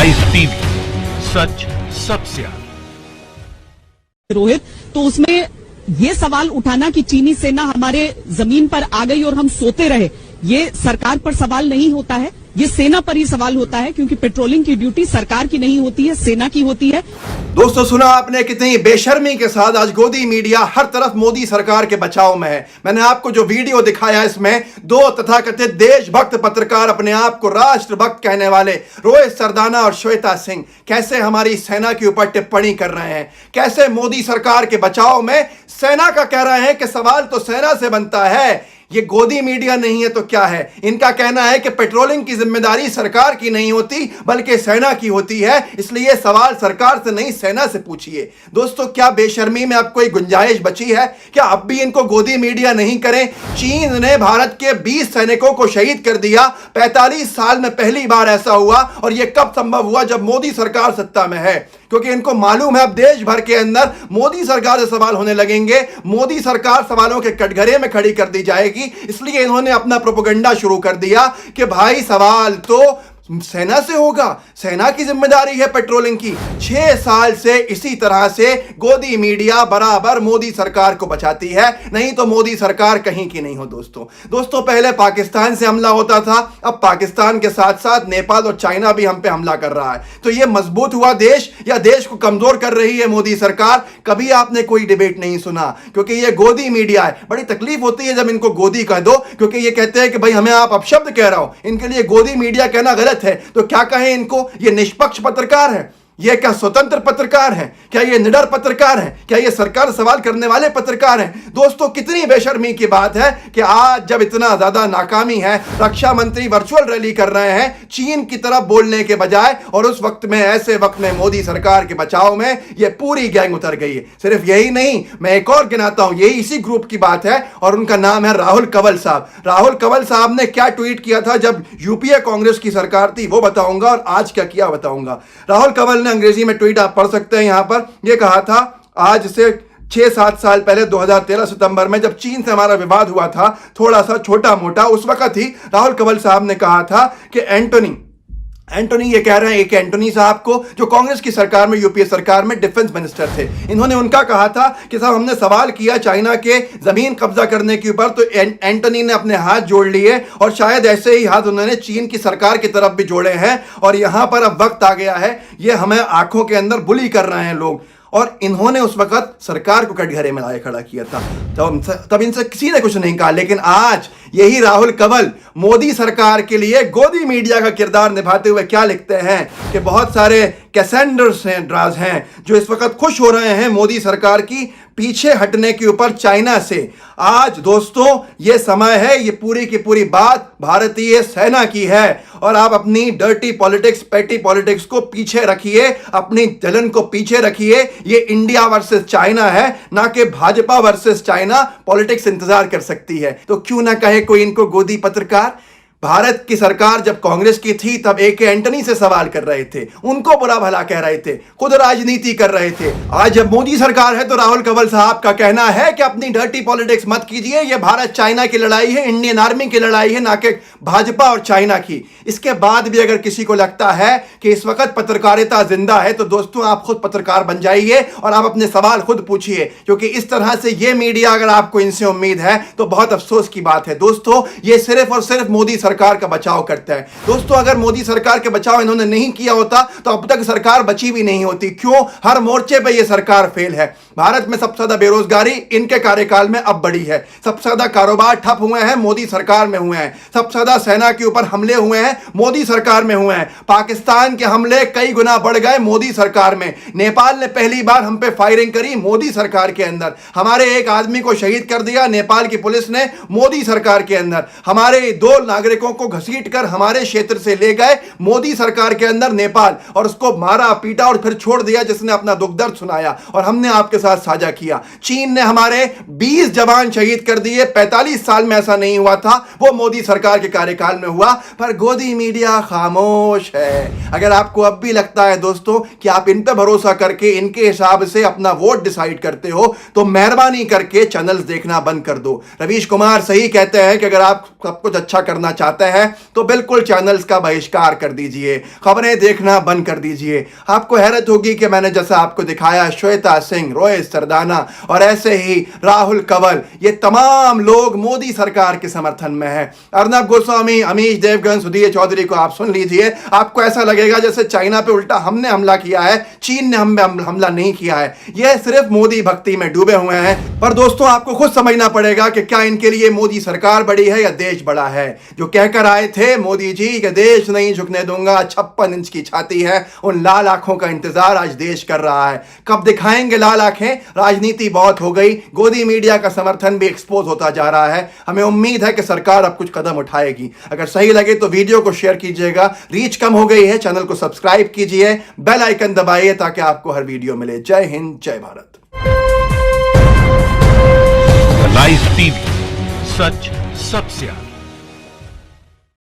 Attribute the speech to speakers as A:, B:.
A: Rise TV, सच सबसे आगे।
B: रोहित, तो उसमें ये सवाल उठाना कि चीनी सेना हमारे जमीन पर आ गई और हम सोते रहे, ये सरकार पर सवाल नहीं होता है, ये सेना पर ही सवाल होता है, क्योंकि पेट्रोलिंग की ड्यूटी सरकार की नहीं होती है, सेना की होती है।
C: दोस्तों, सुना आपने कितनी बेशर्मी के साथ आज गोदी मीडिया हर तरफ मोदी सरकार के बचाव में है। मैंने आपको जो वीडियो दिखाया, इसमें दो तथाकथित देशभक्त पत्रकार, अपने आप को राष्ट्रभक्त कहने वाले रोहित सरदाना और श्वेता सिंह, कैसे हमारी सेना के ऊपर टिप्पणी कर रहे हैं, कैसे मोदी सरकार के बचाव में सेना का कह रहे हैं कि सवाल तो सेना से बनता है। ये गोदी मीडिया नहीं है तो क्या है? इनका कहना है कि पेट्रोलिंग की जिम्मेदारी सरकार की नहीं होती बल्कि सेना की होती है, इसलिए सवाल सरकार से नहीं सेना से पूछिए। दोस्तों, क्या बेशर्मी में अब कोई गुंजाइश बची है? क्या अब भी इनको गोदी मीडिया नहीं करें? चीन ने भारत के 20 सैनिकों को शहीद कर दिया। 45 साल में पहली बार ऐसा हुआ, और यह कब संभव हुआ? जब मोदी सरकार सत्ता में है, क्योंकि इनको मालूम है अब देश भर के अंदर मोदी सरकार से सवाल होने लगेंगे, मोदी सरकार सवालों के कटघरे में खड़ी कर दी जाएगी। इसलिए इन्होंने अपना प्रोपेगेंडा शुरू कर दिया कि भाई सवाल तो सेना से होगा, सेना की जिम्मेदारी है पेट्रोलिंग की। 6 साल से इसी तरह से गोदी मीडिया बराबर मोदी सरकार को बचाती है, नहीं तो मोदी सरकार कहीं की नहीं हो। दोस्तों, पहले पाकिस्तान से हमला होता था, अब पाकिस्तान के साथ साथ नेपाल और चाइना भी हम पे हमला कर रहा है। तो यह मजबूत हुआ देश या देश को कमजोर कर रही है मोदी सरकार? कभी आपने कोई डिबेट नहीं सुना, क्योंकि यह गोदी मीडिया है। बड़ी तकलीफ होती है जब इनको गोदी कह दो, क्योंकि ये कहते हैं कि भाई हमें आप अपशब्द कह रहा हो, इनके लिए गोदी मीडिया कहना गलत है। तो क्या कहें इनको? ये निष्पक्ष पत्रकार है? ये क्या स्वतंत्र पत्रकार है? क्या ये निडर पत्रकार है? क्या ये सरकार सवाल करने वाले पत्रकार हैं? दोस्तों, कितनी बेशर्मी की बात है कि आज जब इतना ज्यादा नाकामी है, रक्षा मंत्री वर्चुअल रैली कर रहे हैं चीन की तरफ बोलने के बजाय, और उस वक्त में, ऐसे वक्त में मोदी सरकार के बचाव में ये पूरी गैंग उतर गई है। सिर्फ यही नहीं, मैं एक और गिनाता हूं, यही इसी ग्रुप की बात है, और उनका नाम है राहुल कंवल साहब। राहुल कंवल साहब ने क्या ट्वीट किया था जब यूपीए कांग्रेस की सरकार थी, वो बताऊंगा, और आज क्या किया बताऊंगा। राहुल कंवल ने अंग्रेजी में ट्वीट आप पढ़ सकते हैं यहां पर, यह कहा था आज से 6-7 साल पहले 2013 सितंबर में, जब चीन से हमारा विवाद हुआ था, थोड़ा सा छोटा मोटा, उस वक्त ही राहुल कंवल साहब ने कहा था कि एंटोनी ये कह रहे हैं, एक एंटोनी साहब को, जो कांग्रेस की सरकार में, यूपीए सरकार में डिफेंस मिनिस्टर थे, इन्होंने उनका कहा था कि साहब हमने सवाल किया चाइना के जमीन कब्जा करने के ऊपर, तो एंटोनी ने अपने हाथ जोड़ लिए, और शायद ऐसे ही हाथ उन्होंने चीन की सरकार की तरफ भी जोड़े हैं। और यहां पर अब वक्त आ गया है, ये हमें आंखों के अंदर बुली कर रहे हैं लोग, और इन्होंने उस वक्त सरकार को कटघरे में लाए खड़ा किया था। तब इनसे किसी ने कुछ नहीं कहा, लेकिन आज यही राहुल कंवल मोदी सरकार के लिए गोदी मीडिया का किरदार निभाते हुए क्या लिखते हैं कि बहुत सारे कैसेंडर्स हैं, ड्राज हैं, जो इस वक्त खुश हो रहे हैं मोदी सरकार की पीछे हटने के ऊपर चाइना से। आज दोस्तों, ये समय है, ये पूरी की पूरी बात भारतीय सेना की है, और आप अपनी डर्टी पॉलिटिक्स, पेटी पॉलिटिक्स को पीछे रखिए, अपनी जलन को पीछे रखिए। ये इंडिया वर्सेस चाइना है, ना कि भाजपा वर्सेस चाइना पॉलिटिक्स इंतजार कर सकती है। तो क्यों ना कहे कोई इनको गोदी पत्रकार? भारत की सरकार जब कांग्रेस की थी तब ए.के. एंटनी से सवाल कर रहे थे, उनको बुरा भला कह रहे थे, खुद राजनीति कर रहे थे। आज जब मोदी सरकार है तो राहुल कंवल साहब का कहना है कि अपनी डर्टी पॉलिटिक्स मत कीजिए, ये भारत चाइना की लड़ाई है, इंडियन आर्मी की लड़ाई है, ना कि भाजपा और चाइना की। इसके बाद भी अगर किसी को लगता है कि इस वक्त पत्रकारिता जिंदा है, तो दोस्तों आप खुद पत्रकार बन जाइए और आप अपने सवाल खुद पूछिए, क्योंकि इस तरह से ये मीडिया, अगर आपको इनसे उम्मीद है तो बहुत अफसोस की बात है। दोस्तों, ये सिर्फ और सिर्फ मोदी सरकार का बचाव करता है। दोस्तों, अगर मोदी सरकार के बचाव इन्होंने नहीं किया होता तो अब तक सरकार बची भी नहीं होती। क्यों? हर मोर्चे पे ये सरकार फेल है। भारत में सबसे ज्यादा बेरोजगारी इनके कार्यकाल में अब बढ़ी है, सबसे ज्यादा कारोबार ठप हुए हैं मोदी सरकार में हुए हैं, सबसे ज्यादा सेना के ऊपर हमले हुए हैं मोदी सरकार में हुए हैं, पाकिस्तान के हमले कई गुना बढ़ गए मोदी सरकार में, नेपाल ने पहली बार हम पे फायरिंग करी मोदी सरकार के अंदर, हमारे एक आदमी को शहीद कर दिया नेपाल की पुलिस ने मोदी सरकार के अंदर, हमारे 2 नागरिकों को घसीट कर हमारे क्षेत्र से ले गए मोदी सरकार के अंदर नेपाल, और उसको मारा पीटा और फिर छोड़ दिया जिसने अपना दुख दर्द सुनाया, और हमने आपके साथ साझा किया। चीन ने हमारे 20 जवान शहीद कर दिए, 45 साल में ऐसा नहीं हुआ था, वो मोदी सरकार के कार्यकाल में हुआ। पर गोदी मीडिया खामोश है। अगर आपको अब भी लगता है दोस्तों कि आप इन पे भरोसा करके इनके हिसाब से अपना वोट डिसाइड करते हो, तो मेहरबानी करके चैनल्स देखना बंद कर दो। रवीश कुमार सही कहते हैं कि अगर आप सब कुछ अच्छा करना चाहते हैं तो बिल्कुल चैनल्स का बहिष्कार कर दीजिए, खबरें देखना बंद कर दीजिए। आपको हैरत होगी कि मैंने जैसा आपको दिखाया, श्वेता सिंह, रोहित सरदाना और ऐसे ही राहुल कंवर, ये तमाम लोग मोदी सरकार के समर्थन में हैं। अर्नब गोस्वामी, अमीश देवगन, सुधीर चौधरी को आप सुन लीजिए, आपको ऐसा लगेगा जैसे चाइना पे उल्टा हमने हमला किया है, चीन ने हम पे हमला नहीं किया है। ये सिर्फ मोदी भक्ति में डूबे हुए हैं। पर दोस्तों आपको खुद समझना पड़ेगा कि क्या इनके लिए मोदी सरकार बड़ी है या देश बड़ा है। जो कहकर आए थे मोदी जी कि देश नहीं झुकने दूंगा, 56 इंच की छाती है, उन लाल आंखों का इंतजार आज देश कर रहा है। कब दिखाएंगे लाल आंखें? राजनीति बहुत हो गई, गोदी मीडिया का समर्थन भी एक्सपोज होता जा रहा है। हमें उम्मीद है कि सरकार अब कुछ कदम उठाएगी। अगर सही लगे तो वीडियो को शेयर कीजिएगा। रीच कम हो गई है, चैनल को सब्सक्राइब कीजिए, बेल आइकन दबाइए ताकि आपको हर वीडियो मिले। जय हिंद, जय भारत।
A: लाइव टीवी, सच सबसे आगे।